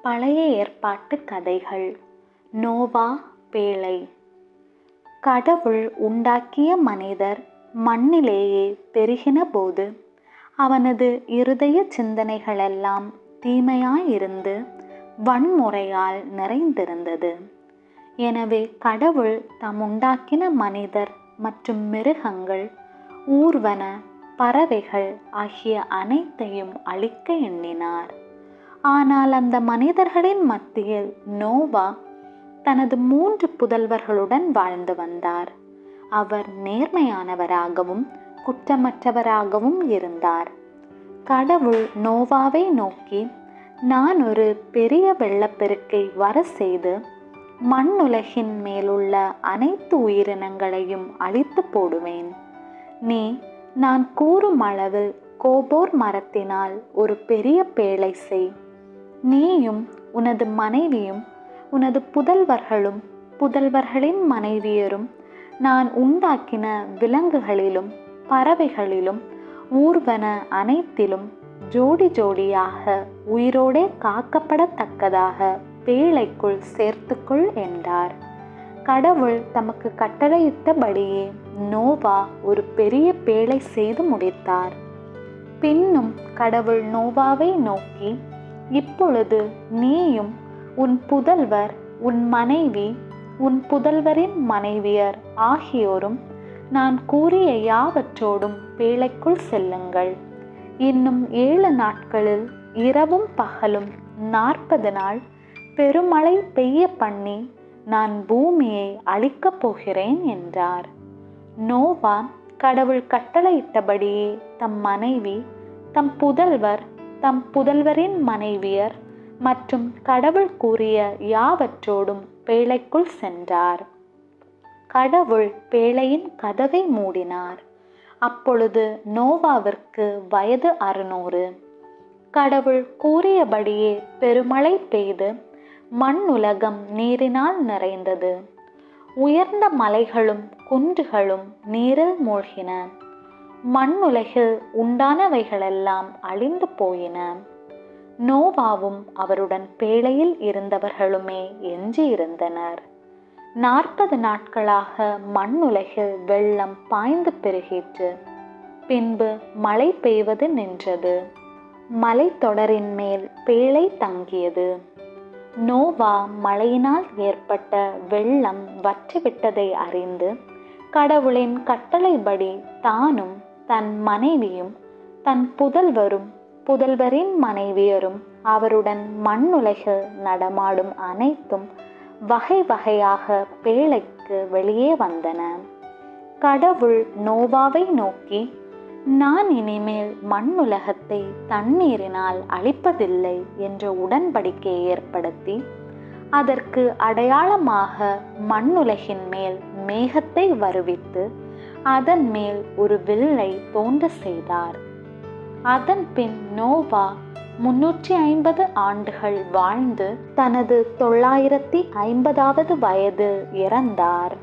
பழைய ஏற்பாட்டு கதைகள். நோவா பேழை. கடவுள் உண்டாக்கிய மனிதர் மண்ணிலேயே பெருகின போது அவனது இருதய சிந்தனைகளெல்லாம் தீமையாயிருந்து வன்முறையால் நிறைந்திருந்தது. எனவே கடவுள் தாம் உண்டாக்கின மனிதர் மற்றும் மிருகங்கள், ஊர்வன, பறவைகள் ஆகிய அனைத்தையும் அழிக்க எண்ணினார். ஆனால் அந்த மனிதர்களின் மத்தியில் நோவா தனது 3 புதல்வர்களுடன் வாழ்ந்து வந்தார். அவர் நேர்மையானவராகவும் குற்றமற்றவராகவும் இருந்தார். கடவுள் நோவாவை நோக்கி, நான் ஒரு பெரிய வெள்ளப்பெருக்கை வர செய்து மண்ணுலகின் மேலுள்ள அனைத்து உயிரினங்களையும் அழித்து போடுவேன். நீ நான் கூறும் அளவில் கோபோர் மரத்தினால் ஒரு பெரிய பேழை செய். நீயும் உனது மனைவியும் உனது புதல்வர்களும் புதல்வர்களின் மனைவியரும் நான் உண்டாக்கின விலங்குகளிலும் பறவைகளிலும் ஊர்வன அனைத்திலும் ஜோடி ஜோடியாக உயிரோடே காக்கப்படத்தக்கதாக பேழைக்குள் சேர்த்துக்கொள் என்றார். கடவுள் தமக்கு கட்டளையிட்டபடியே நோவா ஒரு பெரிய பேழை செய்து முடித்தார். பின்னும் கடவுள் நோவாவை நோக்கி, இப்பொழுது நீயும் உன் புதல்வர், உன் மனைவி, உன் புதல்வரின் மனைவியர் ஆகியோரும் நான் கூறிய யாவற்றோடும் பேழைக்குள் செல்லுங்கள். இன்னும் 7 நாட்களில் இரவும் பகலும் 40 நாள் பெருமழை பெய்ய பண்ணி நான் பூமியை அழிக்கப் போகிறேன் என்றார். நோவா கடவுள் கட்டளையிட்டபடியே தம் மனைவி, தம் புதல்வர், தம் புதல்வரின் மனைவியர் மற்றும் கடவுள் கூறிய யாவற்றோடும் பேழைக்குள் சென்றார். கடவுள் பேழையின் கதவை மூடினார். அப்பொழுது நோவாவிற்கு வயது 600. கடவுள் கூறியபடியே பெருமழை பெய்து மண்ணுலகம் நீரினால் நிறைந்தது. உயர்ந்த மலைகளும் குன்றுகளும் நீரில் மூழ்கின. மண்ணுலகில் உண்டானவைகளெல்லாம் அழிந்து போயின. நோவாவும் அவருடன் பேழையில் இருந்தவர்களுமே எஞ்சியிருந்தனர். 40 நாட்களாக மண்ணுலகில் வெள்ளம் பாய்ந்து பெருகிற்று. பின்பு மழை பெய்வது நின்றது. மலைத்தொடரின் மேல் பேழை தங்கியது. நோவா மழையினால் ஏற்பட்ட வெள்ளம் வற்றிவிட்டதை அறிந்து கடவுளின் கட்டளைப்படி தானும் தன் மனைவியும் தன் புதல்வரும் புதல்வரின் மனைவியரும் அவருடன் மண்ணுலகில் நடமாடும் அனைத்தும் வகை வகையாக பேழைக்கு வெளியே வந்தன. கடவுள் நோவாவை நோக்கி, நான் இனிமேல் மண்ணுலகத்தை தண்ணீரினால் அழிப்பதில்லை என்ற உடன்படிக்கையை ஏற்படுத்தி அதற்கு அடையாளமாக மண்ணுலகின் மேல் மேகத்தை வருவித்து அதன் மேல் ஒரு வில்லை தோன்ற செய்தார். அதன் பின் நோவா 350 ஆண்டுகள் வாழ்ந்து தனது 950வது வயதில் இறந்தார்.